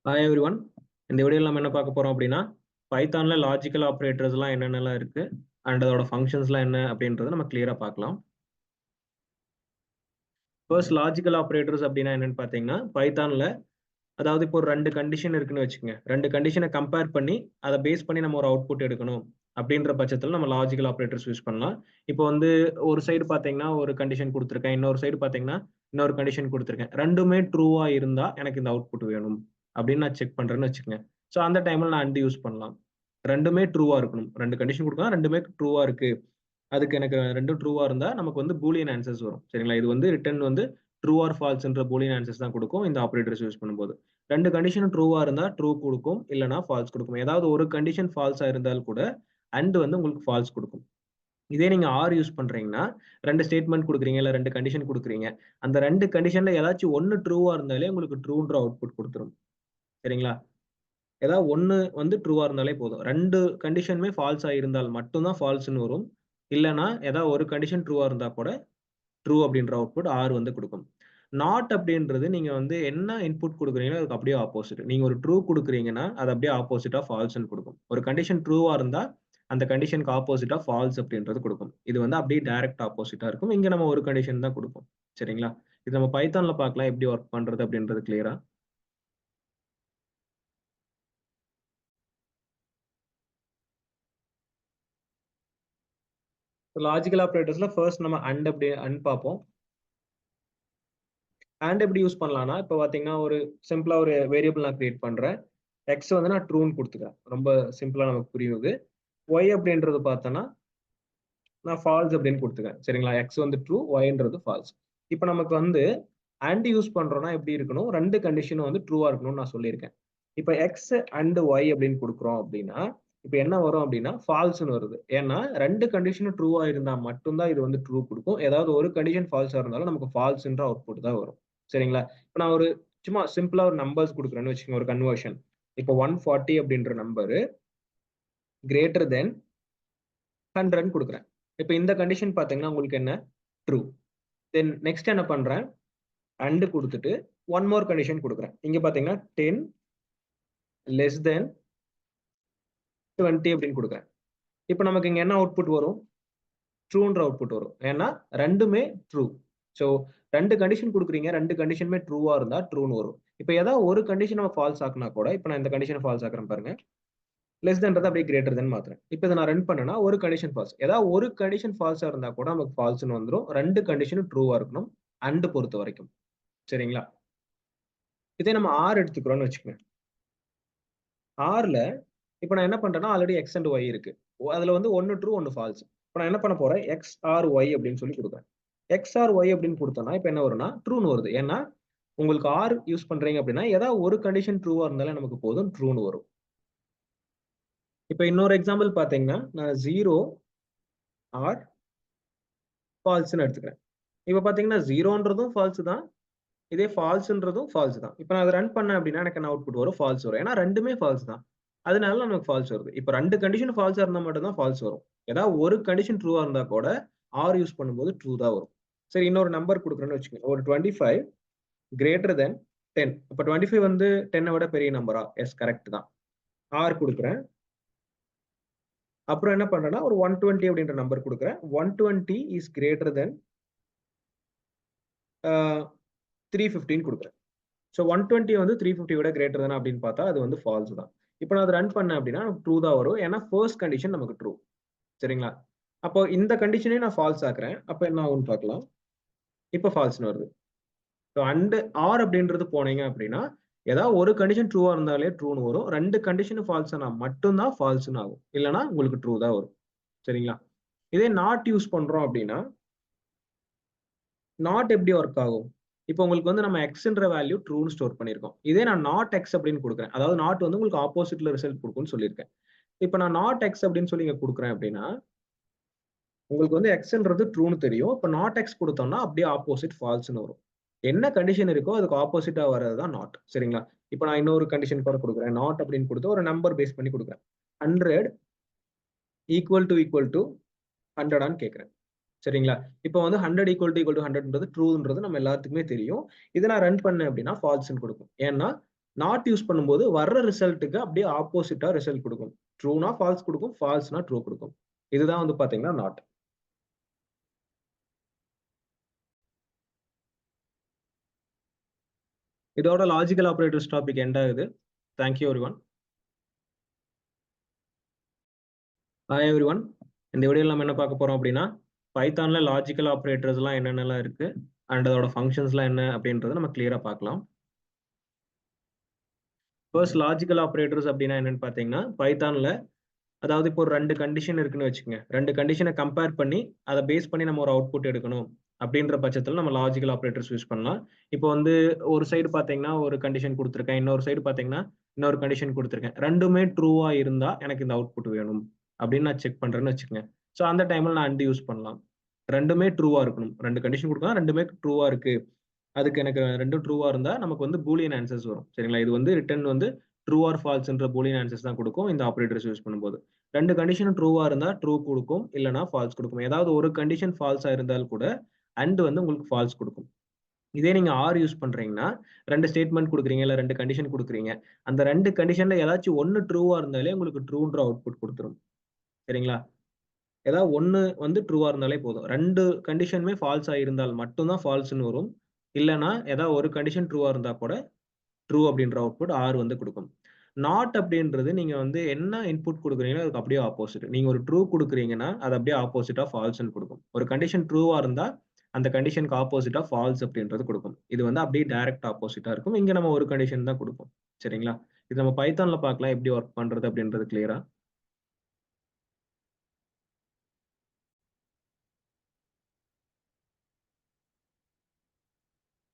Hi every one. இந்த வீடியோவில் நம்ம என்ன பார்க்க போகிறோம் அப்படின்னா, பைத்தானில் லாஜிக்கல் ஆப்ரேட்டர்ஸ்லாம் என்னென்னலாம் இருக்குது அண்ட் அதோட ஃபங்க்ஷன்ஸ்லாம் என்ன அப்படின்றத நம்ம கிளியராக பார்க்கலாம். ஃபர்ஸ்ட் லாஜிக்கல் ஆப்ரேட்டர்ஸ் அப்படின்னா என்னென்னு பார்த்தீங்கன்னா, பைத்தானில் அதாவது இப்போ ஒரு 2 கண்டிஷன் இருக்குன்னு வச்சுக்கோங்க. 2 கண்டிஷனை கம்பேர் பண்ணி அதை பேஸ் பண்ணி நம்ம ஒரு அவுட்புட் எடுக்கணும் அப்படின்ற பட்சத்தில் நம்ம லாஜிக்கல் ஆப்ரேட்டர்ஸ் யூஸ் பண்ணலாம். இப்போ வந்து ஒரு சைடு பார்த்தீங்கன்னா ஒரு கண்டிஷன் கொடுத்துருக்கேன், இன்னொரு சைடு பார்த்தீங்கன்னா இன்னொரு கண்டிஷன் கொடுத்துருக்கேன். ரெண்டுமே ட்ரூவாக இருந்தால் எனக்கு இந்த அவுட்புட் வேணும் அப்படின்னு நான் செக் பண்ணுறேன்னு வச்சுக்கோங்க. ஸோ அந்த டைமில் நான் அண்ட் யூஸ் பண்ணலாம். ரெண்டுமே ட்ரூவாக இருக்கணும். 2 கண்டிஷன் கொடுக்கலாம், ரெண்டுமே ட்ரூவாக இருக்கு. அதுக்கு எனக்கு ரெண்டும் ட்ரூவா இருந்தா நமக்கு வந்து பூலியன் ஆன்சர்ஸ் வரும். சரிங்களா? இது வந்து ரிட்டர்ன் வந்து ட்ரூ ஆர் ஃபால்ஸ்ன்ற பூலியன் ஆன்சர்ஸ் தான் கொடுக்கும் இந்த ஆப்பரேட்டர்ஸ் யூஸ் பண்ணும்போது. 2 கண்டிஷனும் ட்ரூவா இருந்தா ட்ரூ கொடுக்கும், இல்லனா ஃபால்ஸ் கொடுக்கும். ஏதாவது ஒரு கண்டிஷன் ஃபால்ஸா இருந்தால் கூட அண்ட் வந்து உங்களுக்கு ஃபால்ஸ் கொடுக்கும். இதே நீங்க ஆர் யூஸ் பண்றீங்கன்னா 2 ஸ்டேட்மெண்ட் கொடுக்குறீங்க, இல்ல 2 கண்டிஷன் கொடுக்குறீங்க. அந்த 2 கண்டிஷன்ல ஏதாச்சும் ஒன்னு ட்ரூவா இருந்தாலே உங்களுக்கு ட்ரூன்ற அவுட்புட் கொடுத்துரும். சரிங்களா? ஏதாவது ஒன்னு வந்து ட்ரூவா இருந்தாலே போதும். 2 கண்டிஷனுமே ஃபால்ஸா இருந்தால் மட்டும் தான் ஃபால்ஸ்ன்னு வரும். இல்லனா ஏதாவது ஒரு கண்டிஷன் ட்ரூவா இருந்தா கூட ட்ரூ அப்படின்ற அவுட்புட் ஆர் வந்து கொடுக்கும். நாட் அப்படின்றது நீங்க வந்து என்ன இன்புட் கொடுக்குறீங்களோ அதுக்கு அப்படியே ஆப்போசிட். நீங்க ஒரு ட்ரூ கொடுக்குறீங்கன்னா அது அப்படியே ஆப்போசிட்டா ஃபால்ஸ்ன்னு கொடுக்கும். ஒரு கண்டிஷன் ட்ரூவா இருந்தா அந்த கண்டிஷனுக்கு ஆப்போசிட்டா ஃபால்ஸ் அப்படின்றது கொடுக்கும். இது வந்து அப்படியே டைரக்ட் ஆப்போசிட்டா இருக்கும். இங்க நம்ம ஒரு கண்டிஷன் தான் கொடுப்போம். சரிங்களா? இது நம்ம பைத்தான்ல பார்க்கலாம் எப்படி ஒர்க் பண்றது அப்படின்றது கிளியரா. லாஜிக்கல் ஆப்பரேட்டர்ஸ்ல ஃபர்ஸ்ட் நம்ம அண்ட் அப்படி அண்ட் பார்ப்போம். அண்ட் எப்படி யூஸ் பண்ணலாம்னா, இப்போ பார்த்தீங்கன்னா ஒரு சிம்பிளா ஒரு வேரியபிள் நான் கிரியேட் பண்றேன். எக்ஸ் வந்து நான் ட்ரூன்னு கொடுத்துக்கிறேன். ரொம்ப சிம்பிளா நமக்கு புரியுது. ஒய் அப்படின்றது பார்த்தோன்னா நான் ஃபால்ஸ் அப்படின்னு கொடுத்துக்கிறேன். சரிங்களா? எக்ஸ் வந்து ட்ரூ, ஒய்ன்றது ஃபால்ஸ். இப்போ நமக்கு வந்து அண்ட் யூஸ் பண்றோம்னா எப்படி இருக்கணும்? 2 கண்டிஷனும் வந்து ட்ரூவா இருக்கணும்னு நான் சொல்லியிருக்கேன். இப்போ எக்ஸ் அண்ட் ஒய் அப்படின்னு கொடுக்குறோம் அப்படின்னா, இப்போ என்ன வரும் அப்படின்னா ஃபால்ஸ்ன்னு வருது. ஏன்னா 2 கண்டிஷனும் ட்ரூவா இருந்தா மட்டும் தான் இது வந்து ட்ரூ கொடுக்கும். ஏதாவது ஒரு கண்டிஷன் ஃபால்ஸா இருந்தாலும் நமக்கு ஃபால்ஸ்ன்ற அவுட்புட் தான் வரும். சரிங்களா? இப்போ நான் ஒரு சும்மா சிம்பிளா ஒரு நம்பர்ஸ் கொடுக்குறேன்னு வச்சுக்கோங்க, ஒரு கன்வர்ஷன். இப்போ 140 அப்படின்ற நம்பரு கிரேட்டர் தென் 100 கொடுக்குறேன். இப்போ இந்த கண்டிஷன் பார்த்தீங்கன்னா உங்களுக்கு என்ன? ட்ரூ. தென் நெக்ஸ்ட் என்ன பண்றேன்? அண்ட் குடுத்துட்டு ஒன் மோர் கண்டிஷன் குடுக்குறேன். இங்க பார்த்தீங்கன்னா 10 லெஸ் தென் 20 அப்படின்னு குடுக்குறேன். இப்போ நமக்கு இங்க என்ன அவுட்புட் வரும்? ட்ரூன்ற அவுட்புட் வரும். ஏன்னா 2மே ட்ரூ. ஸோ 2 கண்டிஷன் குடுக்குறீங்க. 2 கண்டிஷனுமே ட்ரூவா இருந்தா ட்ரூன்னு வரும். இப்போ ஏதாவது ஒரு கண்டிஷன் நம்ம ஃபால்ஸ் ஆக்குனா கூட, இப்போ நான் இந்த கண்டிஷன ஃபால்ஸ் ஆக்குறேன் பாருங்க. லெஸ் தென்றத அப்படியே கிரேட்டர் தென் மாத்துறேன். இப்போ இத நான் ரன் பண்ணேன்னா ஒரு கண்டிஷன் ஃபால்ஸ். ஏதாவது ஒரு கண்டிஷன் ஃபால்ஸா இருந்தா கூட நமக்கு ஃபால்ஸ்ன்னு வந்துரும். 2 கண்டிஷனும் ட்ரூவா இருக்கணும். அண்ட் பொறுத்த வரைக்கும். சரிங்களா? இதே நம்ம ஆர் எடுத்துக்கிறோம்னு வச்சுக்கோங்க. ஆர்ல இப்ப நான் என்ன பண்றேன்னா, ஆல்ரெடி எக்ஸ் அண்ட் ஒய் இருக்கு. அதுல வந்து 1 ட்ரூ, 1 ஃபால்ஸ். இப்ப நான் என்ன பண்ண போறேன், எக்ஸ் ஆர் ஒய் அப்படின்னு சொல்லி குடுக்குறேன். எக்ஸ் ஆர் ஒய் அப்படின்னு குடுத்தோம்னா, இப்ப என்ன வரும்னா, ட்ரூன்னு வருது. ஏன்னா, உங்களுக்கு ஆர் யூஸ் பண்றீங்க அப்படின்னா, ஏதாவது ஒரு கண்டிஷன் ட்ரூவா இருந்தாலே நமக்கு போதும், ட்ரூன்னு வரும். இப்ப இன்னொரு எக்ஸாம்பிள் பார்த்தீங்கன்னா, நான் 0 ஆர் ஃபால்ஸ்ன்னு எடுத்துக்கிறேன். இப்ப பார்த்தீங்கன்னா, 0ன்றதும் ஃபால்ஸ் தான். இதே ஃபால்ஸ்ன்றதும் ஃபால்ஸ் தான். இப்ப நான் அத ரன் பண்ணேன் அப்படின்னா, எனக்கு என்ன அவுட்புட் வரும்? ஃபால்ஸ் வரும். ஏன்னா 2மே ஃபால்ஸ் தான். அதனால நமக்கு ஃபால்ஸ் வருது. இப்ப 2 கண்டிஷன் ஃபால்ஸா இருந்தா மட்டும் தான் ஃபால்ஸ் வரும். ஏதாவது ஒரு கண்டிஷன் ட்ரூவா இருந்தா கூட ஆர் யூஸ் பண்ணும்போது ட்ரூ தான் வரும். சரி, இன்னொரு நம்பர் குடுக்குறேன்னு வச்சுக்கோங்க. ஒரு 25 கிரேட்டர் தென் 10. இப்ப 25 வந்து 10 விட பெரிய நம்பரா? எஸ், கரெக்ட் தான். ஆர் குடுக்குறேன். அப்புறம் என்ன பண்றேன்னா, ஒரு 120 அப்படின்ற நம்பர் குடுக்குறேன். 120 இஸ் கிரேட்டர் தென் 315 குடுக்குறேன். ஸோ 120 வந்து 350 விட கிரேட்டர் தானே அப்படின்னு பார்த்தா அது வந்து ஃபால்ஸ் தான். இப்போ நான் அதை ரன் பண்ணேன் அப்படின்னா ட்ரூ தான் வரும். ஏன்னா ஃபர்ஸ்ட் கண்டிஷன் நமக்கு ட்ரூ. சரிங்களா? அப்போ இந்த கண்டிஷனே நான் ஃபால்ஸ் ஆக்குறேன். அப்போ என்ன ஆகும்னு பார்க்கலாம். இப்போ ஃபால்ஸ்னு வருது. ஸோ அண்ட் ஆர் அப்படின்றது போனீங்க அப்படின்னா, ஏதாவது ஒரு கண்டிஷன் ட்ரூவா இருந்தாலே ட்ரூன்னு வரும். 2 கண்டிஷனும் ஃபால்ஸ் ஆனா மட்டும் தான் ஃபால்ஸ்ன்னு ஆகும். இல்லன்னா உங்களுக்கு ட்ரூ தான் வரும். சரிங்களா? இதே நாட் யூஸ் பண்றோம் அப்படின்னா, நாட் எப்படி ஒர்க் ஆகும்? இப்போ உங்களுக்கு வந்து நம்ம எக்ஸ்ன்ற வேல்யூ ட்ரூன்னு ஸ்டோர் பண்ணியிருக்கோம். இதே நான் நாட் எக்ஸ் அப்படின்னு குடுக்குறேன். அதாவது நாட் வந்து உங்களுக்கு ஆப்போசிட்ல ரிசல்ட் குடுக்கும்னு சொல்லியிருக்கேன். இப்ப நான் நாட் எக்ஸ் அப்படின்னு சொல்லி இங்க குடுக்குறேன் அப்படின்னா, உங்களுக்கு வந்து எக்ஸ்ன்றது ட்ரூன்னு தெரியும். இப்ப நாட் எக்ஸ் குடுத்தோம்னா அப்படியே ஆப்போசிட் ஃபால்ஸ்ன்னு வரும். என்ன கண்டிஷன் இருக்கோ அதுக்கு ஆப்போசிட்டா வர்றது தான் நாட். சரிங்களா? இப்ப நான் இன்னொரு கண்டிஷன் கூட குடுக்குறேன். நாட் அப்படின்னு குடுத்து ஒரு நம்பர் பேஸ் பண்ணி குடுக்குறேன். 100 ஈக்குவல் டு 100 கேட்கிறேன். சரிங்களா? இப்போ வந்து 100 ஈக்குவல் டு 100ன்றது ட்ரூன்றது நம்ம எல்லாத்துக்குமே தெரியும். இத நான் ரன் பண்ணேன் அப்படின்னா ஃபால்ஸ்ன்னு குடுக்கும். ஏன்னா நாட் யூஸ் பண்ணும்போது வர்ற ரிசல்ட்டுக்கு அப்படியே ஆப்போசிட்டா ரிசல்ட் கொடுக்கும். ட்ரூனா ஃபால்ஸ் கொடுக்கும், ஃபால்ஸ்னா ட்ரூ கொடுக்கும். இதுதான் வந்து பாத்தீங்கன்னா நாட். இதோட லாஜிக்கல் ஆபரேட்டர்ஸ் டாபிக் எண்ட் ஆகுது. Thank you every one. Hi every one. இந்த வீடியோவில் நம்ம என்ன பார்க்க போறோம் அப்படின்னா, பைத்தான்ல லாஜிக்கல் ஆபரேட்டர்ஸ்லாம் என்னென்னலாம் இருக்கு அண்ட் அதோட ஃபங்க்ஷன்ஸ்லாம் என்ன அப்படின்றத நம்ம கிளியரா பார்க்கலாம். ஃபர்ஸ்ட் லாஜிக்கல் ஆபரேட்டர்ஸ் அப்படின்னா என்னன்னு பார்த்தீங்கன்னா, பைத்தான்ல அதாவது இப்போ ஒரு 2 கண்டிஷன் இருக்குன்னு வச்சுக்கோங்க. 2 கண்டிஷனை கம்பேர் பண்ணி அதை பேஸ் பண்ணி நம்ம ஒரு அவுட்புட் எடுக்கணும் அப்படின்ற பட்சத்தில் நம்ம லாஜிக்கல் ஆபரேட்டர்ஸ் யூஸ் பண்ணலாம். இப்போ வந்து ஒரு சைடு பார்த்தீங்கன்னா ஒரு கண்டிஷன் கொடுத்துருக்கேன், இன்னொரு சைடு பார்த்தீங்கன்னா இன்னொரு கண்டிஷன் கொடுத்துருக்கேன். ரெண்டுமே ட்ரூவா இருந்தா எனக்கு இந்த அவுட்புட் வேணும் அப்படின்னு நான் செக் பண்றேன்னு வச்சுக்கோங்க. ஸோ அந்த டைம்ல நான் அண்ட் யூஸ் பண்ணலாம். ரெண்டுமே ட்ரூவா இருக்கணும். 2 கண்டிஷன் கொடுக்கலாம், ரெண்டுமே ட்ரூவா இருக்கு. அதுக்கு எனக்கு ரெண்டும் ட்ரூவா இருந்தா நமக்கு வந்து பூலியன் ஆன்சர்ஸ் வரும். சரிங்களா? இது வந்து ரிட்டர்ன் வந்து ட்ரூ ஆர் ஃபால்ஸ்ன்ற பூலியன் ஆன்சர்ஸ் தான் கொடுக்கும் இந்த ஆபரேட்டர்ஸ் யூஸ் பண்ணும்போது. 2 கண்டிஷனும் ட்ரூவா இருந்தா ட்ரூ கொடுக்கும், இல்லைனா ஃபால்ஸ் கொடுக்கும். ஏதாவது ஒரு கண்டிஷன் ஃபால்ஸா இருந்தால் கூட அண்ட் வந்து உங்களுக்கு ஃபால்ஸ் கொடுக்கும். இதே நீங்க ஆர் யூஸ் பண்றீங்கன்னா 2 ஸ்டேட்மெண்ட் கொடுக்குறீங்க, இல்ல 2 கண்டிஷன் கொடுக்குறீங்க. அந்த 2 கண்டிஷன்ல ஏதாச்சும் ஒன்னு ட்ரூவா இருந்தாலே உங்களுக்கு ட்ரூன்ற அவுட்புட் கொடுத்துரும். சரிங்களா? ஏதாவது ஒன்னு வந்து ட்ரூவா இருந்தாலே போதும். 2 கண்டிஷனுமே ஃபால்ஸா இருந்தால் மட்டும்தான் ஃபால்ஸ்னு வரும். இல்லைன்னா ஏதாவது ஒரு கண்டிஷன் ட்ரூவா இருந்தா கூட ட்ரூ அப்படின்ற அவுட்புட் ஆர் வந்து கொடுக்கும். நாட் அப்படின்றது நீங்க வந்து என்ன இன்புட் கொடுக்குறீங்களோ அதுக்கு அப்படியே ஆப்போசிட். நீங்க ஒரு ட்ரூ கொடுக்குறீங்கன்னா அது அப்படியே ஆப்போசிட்டா ஃபால்ஸ்னு கொடுக்கும். ஒரு கண்டிஷன் ட்ரூவா இருந்தா அந்த கண்டிஷனுக்கு ஆப்போசிட்டா ஃபால்ஸ் அப்படின்றது கொடுக்கும். இது வந்து அப்படியே டைரக்ட் ஆப்போசிட்டா இருக்கும். இங்க நம்ம ஒரு கண்டிஷன் தான் கொடுப்போம். சரிங்களா? இது நம்ம பைத்தான்ல பார்க்கலாம் எப்படி ஒர்க் பண்றது அப்படின்றது கிளியரா.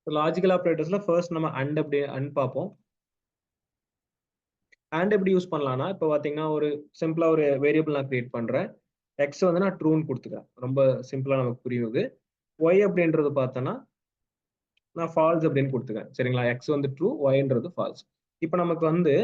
லாஜிக்கல் ஆபரேட்டர்ஸ்ல ஃபர்ஸ்ட் நம்ம அண்ட் அப்படி அண்ட் பார்ப்போம். அண்ட் எப்படி யூஸ் பண்ணலாம்னா, இப்போ பார்த்தீங்கன்னா ஒரு சிம்பிளா ஒரு வேரியபிள் நான் கிரியேட் பண்றேன். எக்ஸ் வந்து நான் ட்ரூன்னு கொடுத்துக்கிறேன். ரொம்ப சிம்பிளா நமக்கு புரியுது. ஒய் அப்படின்றது பார்த்தோன்னா நான் ஃபால்ஸ் அப்படின்னு கொடுத்துக்கிறேன். சரிங்களா? எக்ஸ் வந்து ட்ரூ, ஒய்ன்றது ஃபால்ஸ். இப்போ நமக்கு வந்து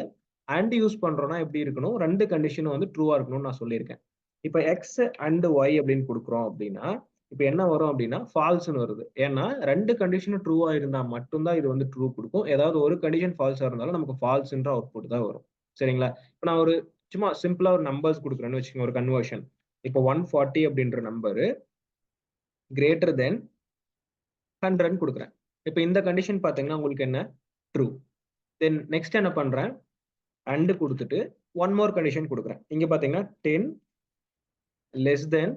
அண்ட் யூஸ் பண்றோம்னா எப்படி இருக்கணும்? 2 கண்டிஷனும் வந்து ட்ரூவா இருக்கணும்னு நான் சொல்லியிருக்கேன். இப்போ எக்ஸ் அண்ட் ஒய் அப்படின்னு கொடுக்குறோம் அப்படின்னா, இப்போ என்ன வரும் அப்படின்னா ஃபால்ஸ்னு வருது. ஏன்னா 2 கண்டிஷனும் ட்ரூவா இருந்தா மட்டும்தான் இது வந்து ட்ரூ கொடுக்கும். ஏதாவது ஒரு கண்டிஷன் ஃபால்ஸா இருந்தாலும் நமக்கு ஃபால்ஸ்ன்ற அவுட்புட் தான் வரும். சரிங்களா? இப்போ நான் ஒரு சும்மா சிம்பிளா ஒரு நம்பர்ஸ் கொடுக்குறேன்னு வச்சுக்கோங்க, ஒரு கன்வர்ஷன். இப்போ 140 அப்படின்ற நம்பரு கிரேட்டர் தென் 100 கொடுக்குறேன். இப்போ இந்த கண்டிஷன் பார்த்தீங்கன்னா உங்களுக்கு என்ன? ட்ரூ. தென் நெக்ஸ்ட் என்ன பண்றேன்? அண்ட் கொடுத்துட்டு ஒன் மோர் கண்டிஷன் கொடுக்குறேன். இங்க பாத்தீங்கன்னா 10 லெஸ் தென்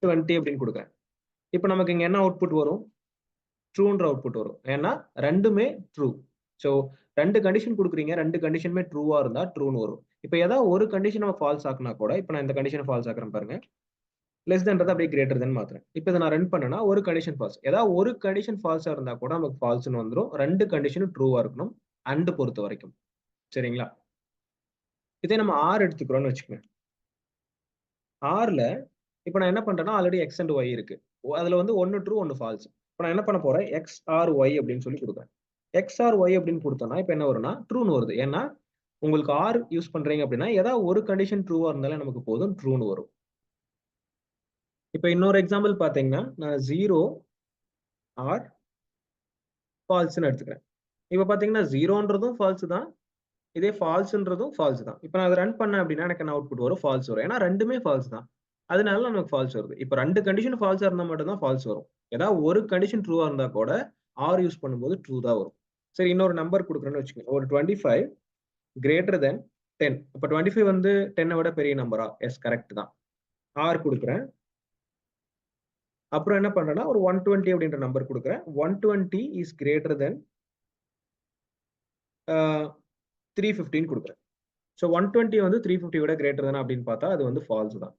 20 அப்படின்னு கொடுக்குறேன். இப்போ நமக்கு இங்க என்ன அவுட்புட் வரும்? ட்ரூன்ற அவுட்புட் வரும். ஏன்னா ரெண்டுமே ட்ரூ. ஸோ 2 கண்டிஷன் கொடுக்குறீங்க, 2 கண்டிஷனுமே ட்ரூவா இருந்தா ட்ரூன்னு வரும். இப்போ ஏதாவது ஒரு கண்டிஷன் நம்ம ஃபால்ஸ் ஆக்குனா கூட, இப்போ நான் இந்த கண்டிஷன் ஃபால்ஸ் ஆக்குறேன் பாருங்க. லெஸ் தென்றது அப்படியே கிரேட்டர் தென் மாத்துறேன். இப்போ இதை நான் ரன் பண்ணனா ஒரு கண்டிஷன் ஃபால்ஸ். ஏதாவது ஒரு கண்டிஷன் ஃபால்ஸா இருந்தா கூட நமக்கு ஃபால்ஸ்னு வந்துடும். 2 கண்டிஷனும் ட்ரூவா இருக்கணும் அண்ட் பொறுத்த வரைக்கும். சரிங்களா? இதே நம்ம ஆர் எடுத்துக்கிறோம்னு வச்சுக்கோங்க. ஆர்ல இப்போ நான் என்ன பண்றேன்னா ஆல்ரெடி எக்ஸ் அண்ட் ஒய் இருக்கு. அதுல வந்து ஒன்னு ட்ரூ ஒன்னு ஃபால்ஸ். இப்போ நான் என்ன பண்ண போறேன்? எக்ஸ் ஆர் ஒய் அப்படின்னு சொல்லி கொடுக்குறேன். எக்ஸ் ஆர் ஒய் அப்படின்னு கொடுத்தோம்னா இப்போ என்ன வரும்னா ட்ரூன்னு வருது. ஏன்னா உங்களுக்கு ஆர் யூஸ் பண்றீங்க அப்படின்னா ஏதாவது ஒரு கண்டிஷன் ட்ரூவா இருந்தாலே நமக்கு போதும், ட்ரூன்னு வரும். இப்போ இன்னொரு எக்ஸாம்பிள் பாத்தீங்கன்னா நான் 0 ஆர் ஃபால்ஸ்ன்னு எடுத்துக்கிறேன். இப்போ பாத்தீங்கன்னா 0ன்றதும் ஃபால்ஸ் தான், இதே ஃபால்ஸ்ன்றதும் ஃபால்ஸ் தான். இப்போ நான் அதை ரன் பண்ணேன் அப்படின்னா எனக்கு என்ன அவுட்புட் வரும்? ஃபால்ஸ் வரும். ஏன்னா ரெண்டுமே ஃபால்ஸ் தான். அதனால நமக்கு ஃபால்ஸ் வருது. இப்போ 2 கண்டிஷன் ஃபால்ஸா இருந்தா மட்டும் தான் ஃபால்ஸ் வரும். ஏதாவது ஒரு கண்டிஷன் ட்ரூவா இருந்தா கூட ஆர் யூஸ் பண்ணும்போது ட்ரூ தான் வரும். சரி, இன்னொரு நம்பர் கொடுக்குறேன்னு வச்சுக்கோங்க. ஒரு 25 கிரேட்டர் தென் 10. இப்போ 25 வந்து 10 விட பெரிய நம்பரா? எஸ், கரெக்ட் தான். ஆர் கொடுக்குறேன். அப்புறம் என்ன பண்றேன்னா ஒரு 120 அப்படின்ற நம்பர் கொடுக்குறேன். 120 இஸ் கிரேட்டர் தென் 315 கொடுக்குறேன். ஸோ 120 வந்து 350 விட கிரேட்டர் தானே அப்படின்னு பார்த்தா அது வந்து ஃபால்ஸ் தான்.